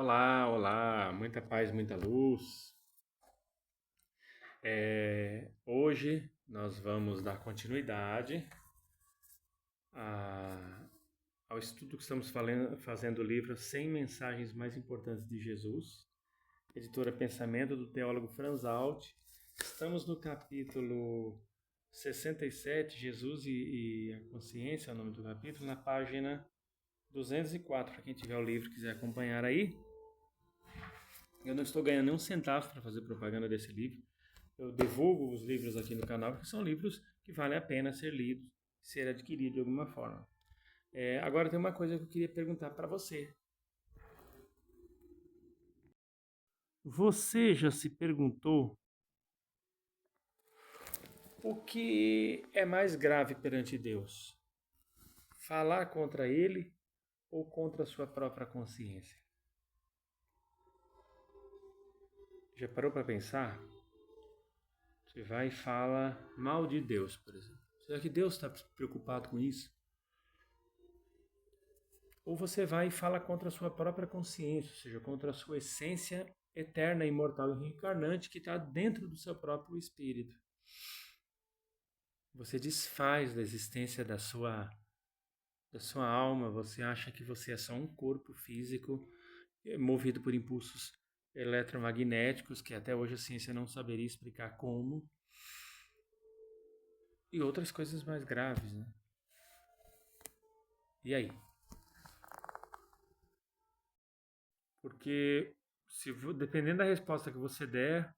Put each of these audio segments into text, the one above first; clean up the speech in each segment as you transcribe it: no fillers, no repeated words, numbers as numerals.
Olá, olá, muita paz, muita luz. Hoje nós vamos dar continuidade ao estudo que estamos fazendo o livro 100 Mensagens Mais Importantes de Jesus, editora Pensamento, do teólogo Franz Alt. Estamos no capítulo 67, Jesus e a Consciência, é o nome do capítulo, na página 204, para quem tiver o livro e quiser acompanhar aí. Eu não estou ganhando nenhum centavo para fazer propaganda desse livro. Eu divulgo os livros aqui no canal porque são livros que valem a pena ser lidos, ser adquiridos de alguma forma. Agora tem uma coisa que eu queria perguntar para você. Você já se perguntou o que é mais grave perante Deus? Falar contra Ele ou contra a sua própria consciência? Já parou para pensar? Você vai e fala mal de Deus, por exemplo. Será que Deus está preocupado com isso? Ou você vai e fala contra a sua própria consciência, ou seja, contra a sua essência eterna, imortal e reencarnante que está dentro do seu próprio espírito. Você desfaz da existência da sua alma, você acha que você é só um corpo físico movido por impulsos eletromagnéticos, que até hoje a ciência não saberia explicar como, e outras coisas mais graves, né? E aí? Porque dependendo da resposta que você der,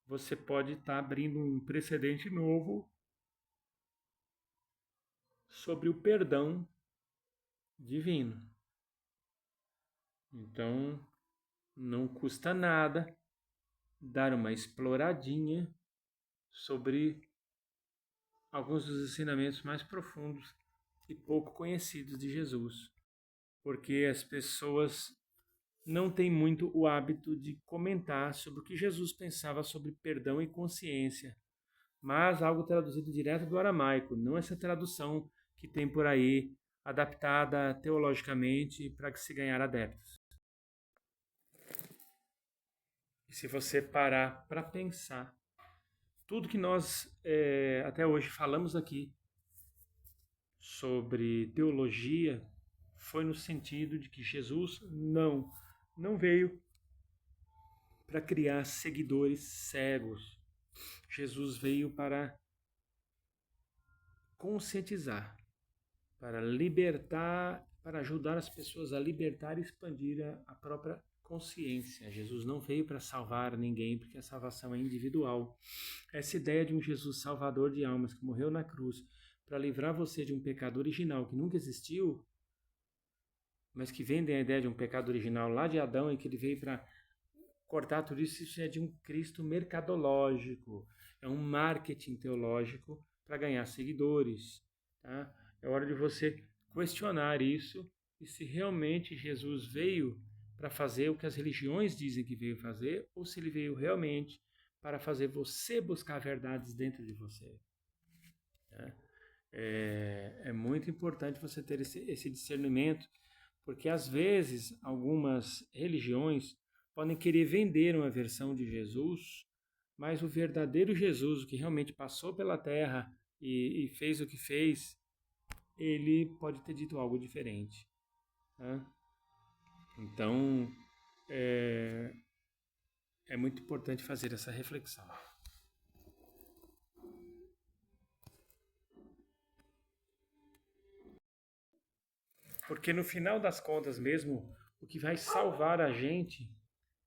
você pode estar abrindo um precedente novo sobre o perdão divino. Então, não custa nada dar uma exploradinha sobre alguns dos ensinamentos mais profundos e pouco conhecidos de Jesus, porque as pessoas não têm muito o hábito de comentar sobre o que Jesus pensava sobre perdão e consciência, mas algo traduzido direto do aramaico, não essa tradução que tem por aí, adaptada teologicamente para que se ganhar adeptos. E se você parar para pensar, tudo que nós até hoje falamos aqui sobre teologia foi no sentido de que Jesus não veio para criar seguidores cegos. Jesus veio para conscientizar, para libertar, para ajudar as pessoas a libertar e expandir a própria consciência. Jesus não veio para salvar ninguém, porque a salvação é individual. Essa ideia de um Jesus salvador de almas que morreu na cruz para livrar você de um pecado original que nunca existiu, mas que vem da ideia de um pecado original lá de Adão e que ele veio para cortar tudo isso, isso é de um Cristo mercadológico, é um marketing teológico para ganhar seguidores. Tá? É hora de você questionar isso e se realmente Jesus veio para fazer o que as religiões dizem que veio fazer ou se ele veio realmente para fazer você buscar verdades dentro de você. Tá? É muito importante você ter esse discernimento, porque às vezes algumas religiões podem querer vender uma versão de Jesus, mas o verdadeiro Jesus, o que realmente passou pela terra e fez o que fez, ele pode ter dito algo diferente. Tá? Então, é muito importante fazer essa reflexão. Porque no final das contas mesmo, o que vai salvar a gente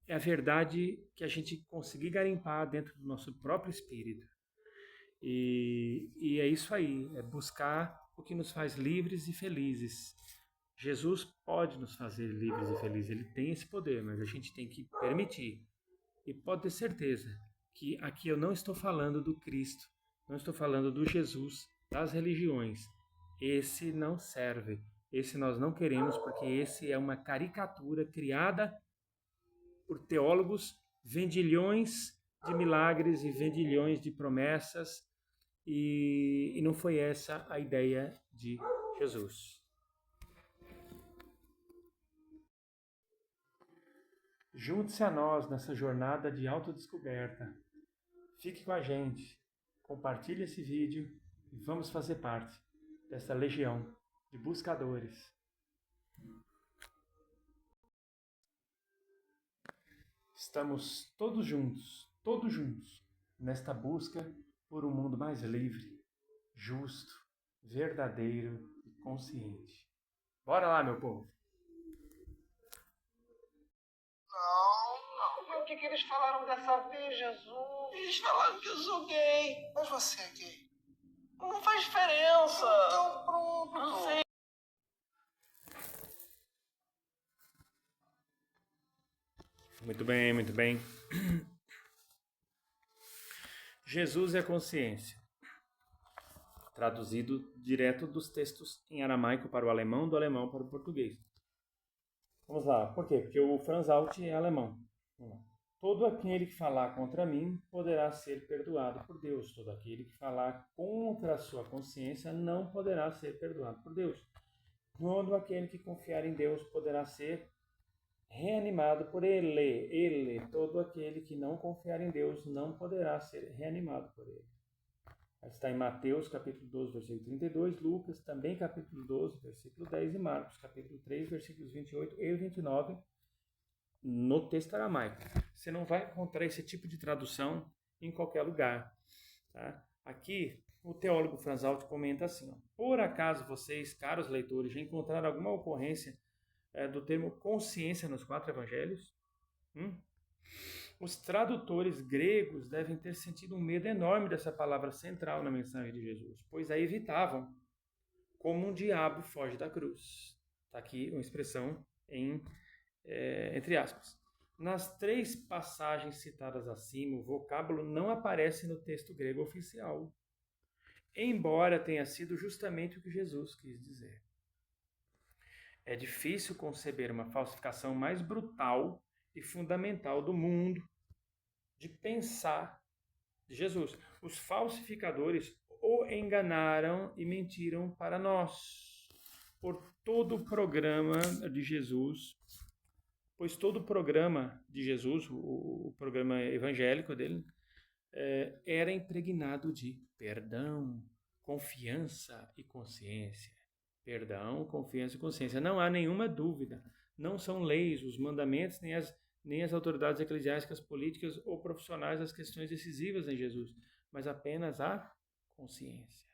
é a verdade que a gente conseguir garimpar dentro do nosso próprio espírito. E é isso aí, é buscar o que nos faz livres e felizes. Jesus pode nos fazer livres e felizes, ele tem esse poder, mas a gente tem que permitir. E pode ter certeza que aqui eu não estou falando do Cristo, não estou falando do Jesus das religiões. Esse não serve, esse nós não queremos, porque esse é uma caricatura criada por teólogos vendilhões de milagres e vendilhões de promessas, e não foi essa a ideia de Jesus. Junte-se a nós nessa jornada de autodescoberta. Fique com a gente, compartilhe esse vídeo e vamos fazer parte dessa legião de buscadores. Estamos todos juntos, nesta busca por um mundo mais livre, justo, verdadeiro e consciente. Bora lá, meu povo! Não. O que eles falaram dessa vez, Jesus? Eles falaram que eu sou gay. Mas você é gay. Não faz diferença. Então pronto. Não sei. Muito bem, muito bem. Jesus é a consciência. Traduzido direto dos textos em aramaico para o alemão, do alemão para o português. Vamos lá. Por quê? Porque o Franz Alt é alemão. Todo aquele que falar contra mim poderá ser perdoado por Deus. Todo aquele que falar contra a sua consciência não poderá ser perdoado por Deus. Todo aquele que confiar em Deus poderá ser reanimado por Ele. Todo aquele que não confiar em Deus não poderá ser reanimado por Ele. Está em Mateus, capítulo 12, versículo 32, Lucas, também capítulo 12, versículo 10, e Marcos, capítulo 3, versículos 28 e 29, no texto aramaico. Você não vai encontrar esse tipo de tradução em qualquer lugar. Tá? Aqui, o teólogo Franz Alt comenta assim, ó, por acaso vocês, caros leitores, já encontraram alguma ocorrência do termo consciência nos 4 evangelhos? Os tradutores gregos devem ter sentido um medo enorme dessa palavra central na mensagem de Jesus, pois a evitavam como um diabo foge da cruz. Está aqui uma expressão entre aspas. Nas 3 passagens citadas acima, o vocábulo não aparece no texto grego oficial, embora tenha sido justamente o que Jesus quis dizer. É difícil conceber uma falsificação mais brutal e fundamental do mundo de pensar de Jesus. Os falsificadores o enganaram e mentiram para nós. Pois todo o programa de Jesus, o programa evangélico dele, era impregnado de perdão, confiança e consciência. Perdão, confiança e consciência. Não há nenhuma dúvida. Não são leis, os mandamentos, nem as autoridades eclesiásticas, políticas ou profissionais as questões decisivas em Jesus, mas apenas a consciência.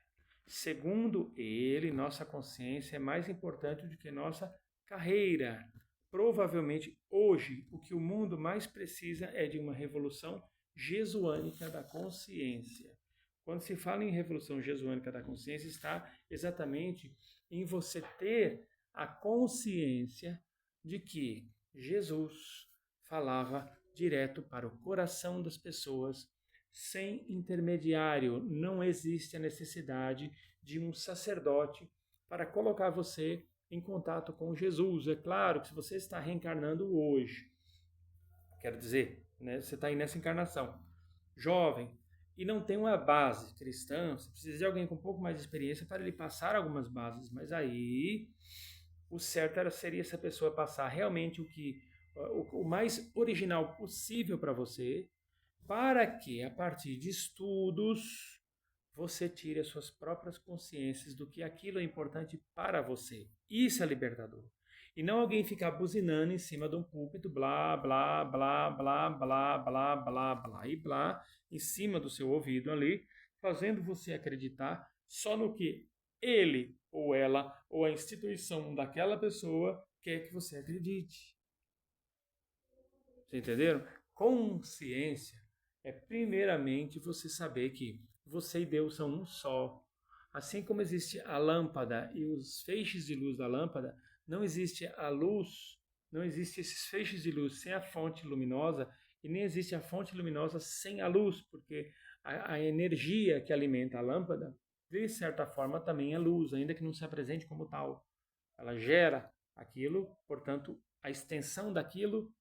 Segundo ele, nossa consciência é mais importante do que nossa carreira. Provavelmente, hoje, o que o mundo mais precisa é de uma revolução jesuânica da consciência. Quando se fala em revolução jesuânica da consciência, está exatamente em você ter a consciência de que Jesus falava direto para o coração das pessoas, sem intermediário. Não existe a necessidade de um sacerdote para colocar você em contato com Jesus. É claro que se você está reencarnando hoje, quero dizer, né, você está aí nessa encarnação, jovem, e não tem uma base cristã, você precisa de alguém com um pouco mais de experiência para lhe passar algumas bases, mas aí o certo seria essa pessoa passar realmente o mais original possível para você, para que, a partir de estudos, você tire as suas próprias consciências do que aquilo é importante para você. Isso é libertador. E não alguém ficar buzinando em cima de um púlpito, blá, blá, blá, blá, blá, blá, blá, blá e blá, em cima do seu ouvido ali, fazendo você acreditar só no que ele ou ela ou a instituição daquela pessoa quer que você acredite. Vocês entenderam? Consciência é primeiramente você saber que você e Deus são um só. Assim como existe a lâmpada e os feixes de luz da lâmpada, não existe a luz, não existe esses feixes de luz sem a fonte luminosa, e nem existe a fonte luminosa sem a luz, porque a energia que alimenta a lâmpada, de certa forma, também é luz, ainda que não se apresente como tal. Ela gera aquilo, portanto, a extensão daquilo,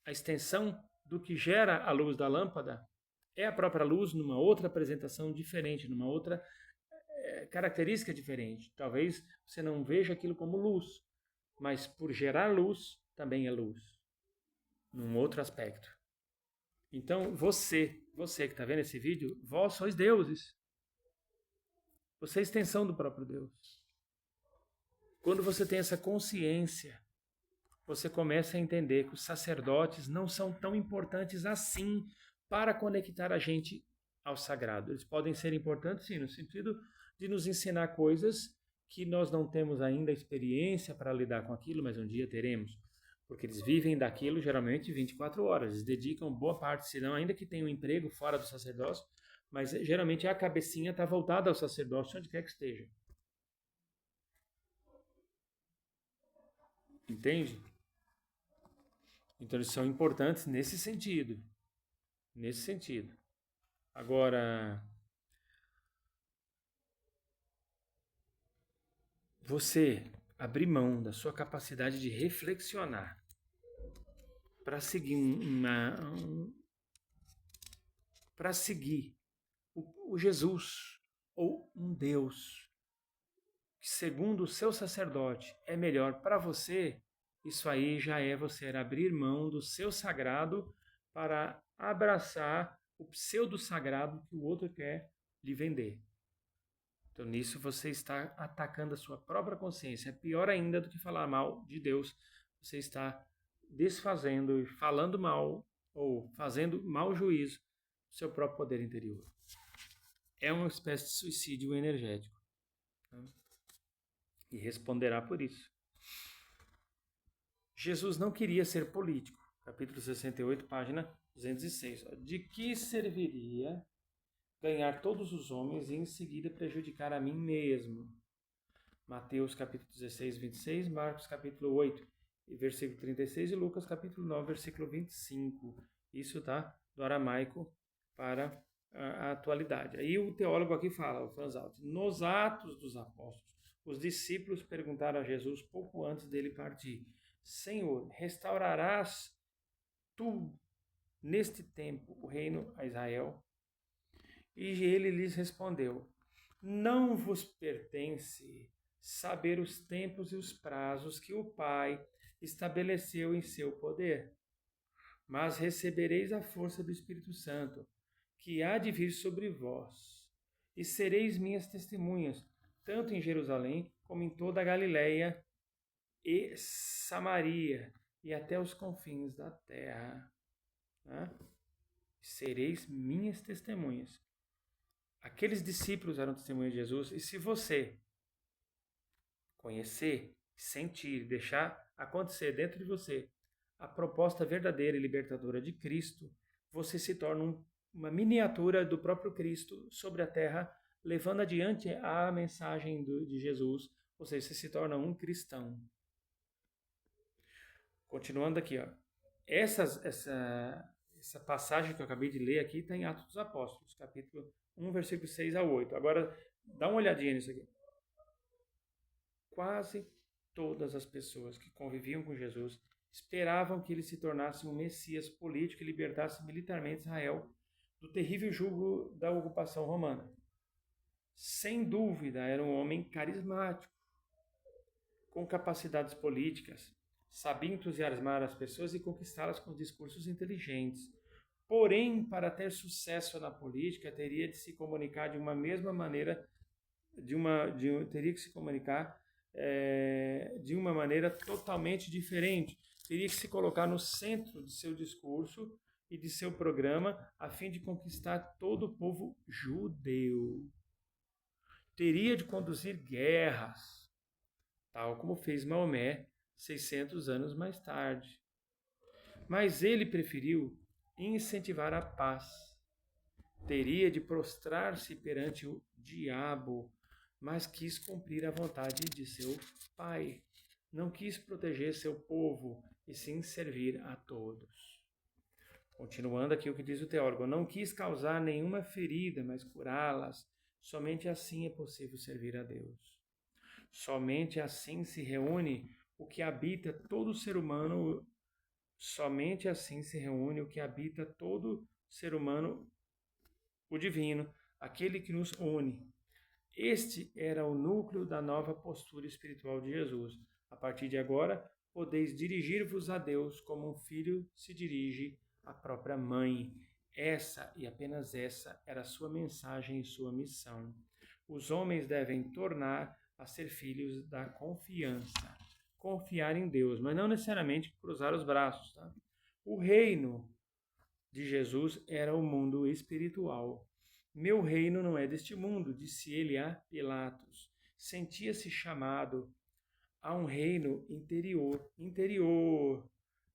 a extensão do que gera a luz da lâmpada é a própria luz numa outra apresentação diferente, numa outra característica diferente. Talvez você não veja aquilo como luz, mas por gerar luz, também é luz. num outro aspecto. Então, você que está vendo esse vídeo, vós sois deuses. Você é extensão do próprio Deus. Quando você tem essa consciência, você começa a entender que os sacerdotes não são tão importantes assim para conectar a gente ao sagrado. Eles podem ser importantes, sim, no sentido de nos ensinar coisas que nós não temos ainda experiência para lidar com aquilo, mas um dia teremos. Porque eles vivem daquilo geralmente 24 horas. Eles dedicam boa parte, se não, ainda que tenham um emprego fora do sacerdócio, mas geralmente a cabecinha está voltada ao sacerdócio, onde quer que esteja. Entende? Então eles são importantes nesse sentido. Nesse sentido. Agora, você abrir mão da sua capacidade de reflexionar para seguir o Jesus ou um Deus que, segundo o seu sacerdote, é melhor para você, isso aí já é você abrir mão do seu sagrado para abraçar o pseudo-sagrado que o outro quer lhe vender. Então, nisso você está atacando a sua própria consciência. É pior ainda do que falar mal de Deus. Você está desfazendo e falando mal ou fazendo mau juízo do seu próprio poder interior. É uma espécie de suicídio energético. Tá? E responderá por isso. Jesus não queria ser político. Capítulo 68, página 206. De que serviria ganhar todos os homens e em seguida prejudicar a mim mesmo? Mateus capítulo 16, 26, Marcos capítulo 8, versículo 36 e Lucas capítulo 9, versículo 25. Isso tá do aramaico para a atualidade. Aí o teólogo aqui fala, o Fanzalt, nos Atos dos Apóstolos, os discípulos perguntaram a Jesus pouco antes dele partir: Senhor, restaurarás tu neste tempo o reino a Israel? E ele lhes respondeu: não vos pertence saber os tempos e os prazos que o Pai estabeleceu em seu poder, mas recebereis a força do Espírito Santo, que há de vir sobre vós, e sereis minhas testemunhas, tanto em Jerusalém como em toda a Galileia e Samaria, e até os confins da terra. Sereis minhas testemunhas. Aqueles discípulos eram testemunhas de Jesus, e se você conhecer, sentir, deixar acontecer dentro de você a proposta verdadeira e libertadora de Cristo, você se torna uma miniatura do próprio Cristo sobre a terra, levando adiante a mensagem de Jesus, ou seja, você se torna um cristão. Continuando aqui, ó. Essa passagem que eu acabei de ler aqui está em Atos dos Apóstolos, capítulo 1, versículo 6 a 8. Agora, dá uma olhadinha nisso aqui. Quase todas as pessoas que conviviam com Jesus esperavam que ele se tornasse um Messias político e libertasse militarmente Israel do terrível jugo da ocupação romana. Sem dúvida, era um homem carismático, com capacidades políticas, sabia entusiasmar as pessoas e conquistá-las com discursos inteligentes. Porém, para ter sucesso na política, teria de se comunicar de uma mesma maneira, teria que se comunicar de uma maneira totalmente diferente. Teria que se colocar no centro de seu discurso e de seu programa a fim de conquistar todo o povo judeu. Teria de conduzir guerras, tal como fez Maomé 600 anos mais tarde. Mas ele preferiu incentivar a paz. Teria de prostrar-se perante o diabo, mas quis cumprir a vontade de seu pai. Não quis proteger seu povo, e sim servir a todos. Continuando aqui o que diz o teólogo: não quis causar nenhuma ferida, mas curá-las. Somente assim é possível servir a Deus. Somente assim se reúne o que habita todo ser humano. Somente assim se reúne o que habita todo ser humano, o divino, aquele que nos une. Este era o núcleo da nova postura espiritual de Jesus. A partir de agora, podeis dirigir-vos a Deus como um filho se dirige à própria mãe. Essa, e apenas essa, era a sua mensagem e sua missão. Os homens devem tornar a ser filhos da confiança. Confiar em Deus, mas não necessariamente cruzar os braços. Tá? O reino de Jesus era o mundo espiritual. Meu reino não é deste mundo, disse ele a Pilatos. Sentia-se chamado a um reino interior,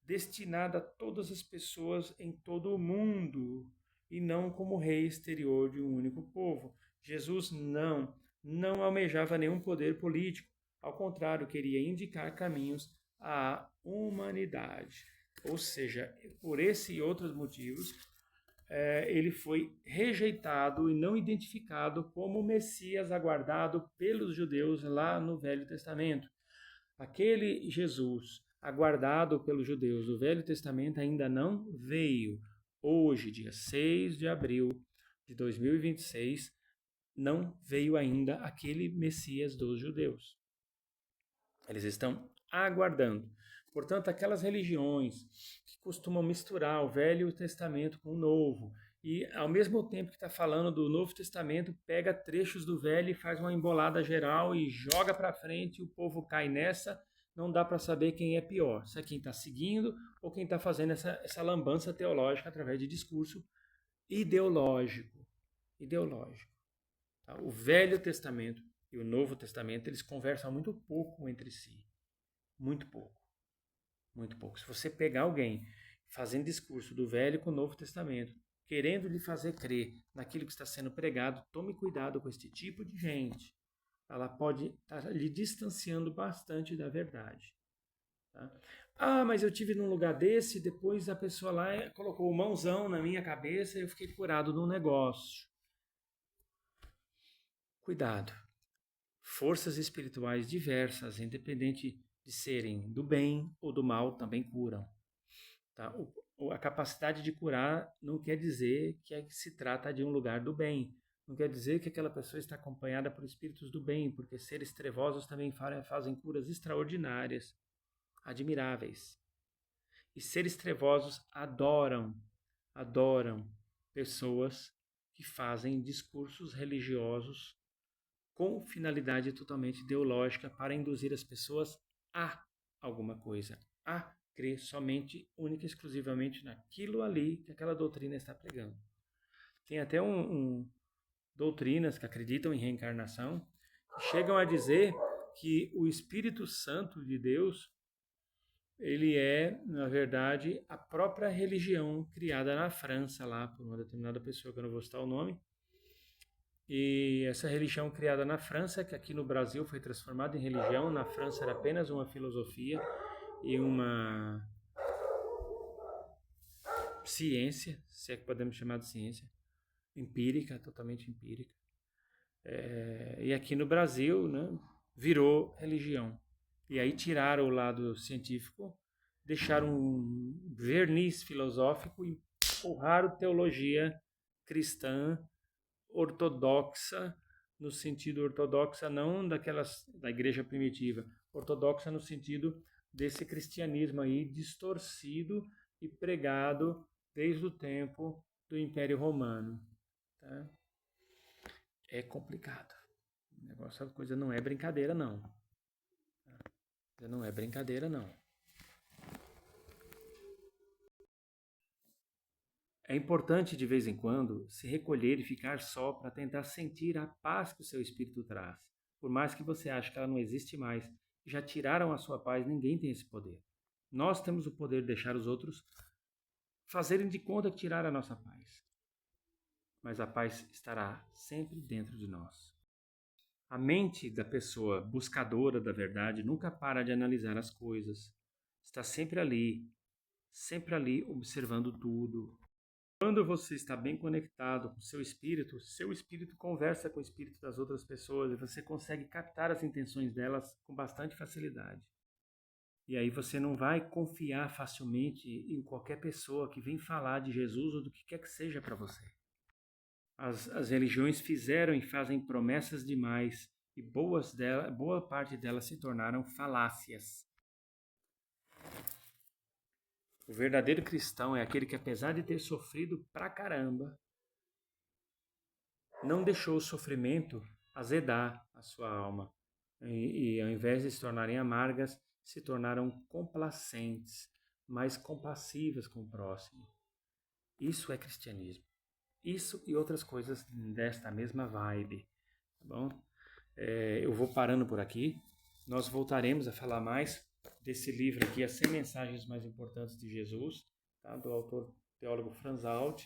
destinado a todas as pessoas em todo o mundo, e não como rei exterior de um único povo. Jesus não almejava nenhum poder político. Ao contrário, queria indicar caminhos à humanidade. Ou seja, por esse e outros motivos, ele foi rejeitado e não identificado como o Messias aguardado pelos judeus lá no Velho Testamento. Aquele Jesus aguardado pelos judeus do Velho Testamento ainda não veio. Hoje, dia 6 de abril de 2026, não veio ainda aquele Messias dos judeus. Eles estão aguardando. Portanto, aquelas religiões que costumam misturar o Velho Testamento com o Novo, e ao mesmo tempo que está falando do Novo Testamento, pega trechos do Velho e faz uma embolada geral e joga para frente, e o povo cai nessa, não dá para saber quem é pior, se é quem está seguindo ou quem está fazendo essa lambança teológica através de discurso ideológico. Tá? O Velho Testamento e o Novo Testamento, eles conversam muito pouco entre si. Muito pouco. Se você pegar alguém fazendo discurso do Velho com o Novo Testamento, querendo lhe fazer crer naquilo que está sendo pregado, tome cuidado com este tipo de gente. Ela pode estar lhe distanciando bastante da verdade. Tá? Mas eu tive num lugar desse, depois a pessoa lá colocou mãozão na minha cabeça e eu fiquei curado num negócio. Cuidado. Forças espirituais diversas, independente de serem do bem ou do mal, também curam. Tá? A capacidade de curar não quer dizer que se trata de um lugar do bem. Não quer dizer que aquela pessoa está acompanhada por espíritos do bem, porque seres trevosos também fazem curas extraordinárias, admiráveis. E seres trevosos adoram pessoas que fazem discursos religiosos com finalidade totalmente ideológica para induzir as pessoas a alguma coisa, a crer somente, única e exclusivamente naquilo ali que aquela doutrina está pregando. Tem até doutrinas que acreditam em reencarnação, que chegam a dizer que o Espírito Santo de Deus, ele é, na verdade, a própria religião criada na França, lá por uma determinada pessoa, que eu não vou citar o nome. E essa religião criada na França, que aqui no Brasil foi transformada em religião, na França era apenas uma filosofia e uma ciência, se é que podemos chamar de ciência, empírica, totalmente empírica. E aqui no Brasil, né, virou religião. E aí tiraram o lado científico, deixaram um verniz filosófico e empurraram teologia cristã ortodoxa, no sentido ortodoxa não da igreja primitiva, ortodoxa no sentido desse cristianismo aí distorcido e pregado desde o tempo do Império Romano. Tá? É complicado. O negócio, a coisa não é brincadeira, não. Não é brincadeira, não. É importante, de vez em quando, se recolher e ficar só para tentar sentir a paz que o seu espírito traz. Por mais que você ache que ela não existe mais, já tiraram a sua paz, ninguém tem esse poder. Nós temos o poder de deixar os outros fazerem de conta que tiraram a nossa paz. Mas a paz estará sempre dentro de nós. A mente da pessoa buscadora da verdade nunca para de analisar as coisas. Está sempre ali observando tudo. Quando você está bem conectado com seu espírito conversa com o espírito das outras pessoas e você consegue captar as intenções delas com bastante facilidade. E aí você não vai confiar facilmente em qualquer pessoa que vem falar de Jesus ou do que quer que seja para você. As religiões fizeram e fazem promessas demais e boa parte delas se tornaram falácias. O verdadeiro cristão é aquele que, apesar de ter sofrido pra caramba, não deixou o sofrimento azedar a sua alma. E ao invés de se tornarem amargas, se tornaram complacentes, mais compassivas com o próximo. Isso é cristianismo. Isso e outras coisas desta mesma vibe. Tá bom? Eu vou parando por aqui. Nós voltaremos a falar mais desse livro aqui, As 100 Mensagens Mais Importantes de Jesus, tá? Do autor teólogo Franz Alt.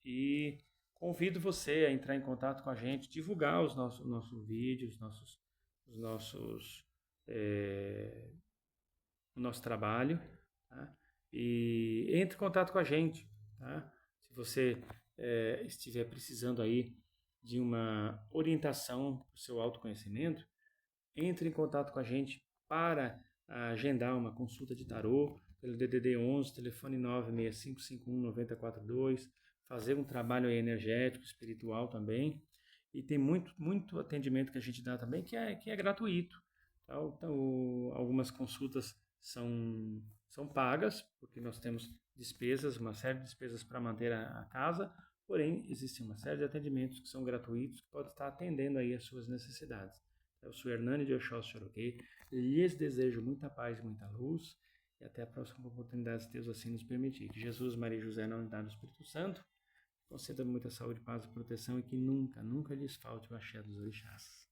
E convido você a entrar em contato com a gente, divulgar os nossos vídeos, o nosso trabalho, tá? E entre em contato com a gente, tá? Se você estiver precisando aí de uma orientação para o seu autoconhecimento, entre em contato com a gente para agendar uma consulta de tarô pelo DDD 11, telefone 965519042, fazer um trabalho energético, espiritual também. E tem muito atendimento que a gente dá também que é gratuito. Tá? Então, algumas consultas são pagas, porque nós temos despesas, uma série de despesas para manter a casa, porém, existe uma série de atendimentos que são gratuitos, que podem estar atendendo aí as suas necessidades. Eu sou Hernani de Oxóssi Choroquê, lhes desejo muita paz e muita luz, e até a próxima oportunidade, se Deus assim nos permitir. Que Jesus, Maria e José, na unidade do Espírito Santo, conceda muita saúde, paz e proteção, e que nunca lhes falte o axé dos orixás.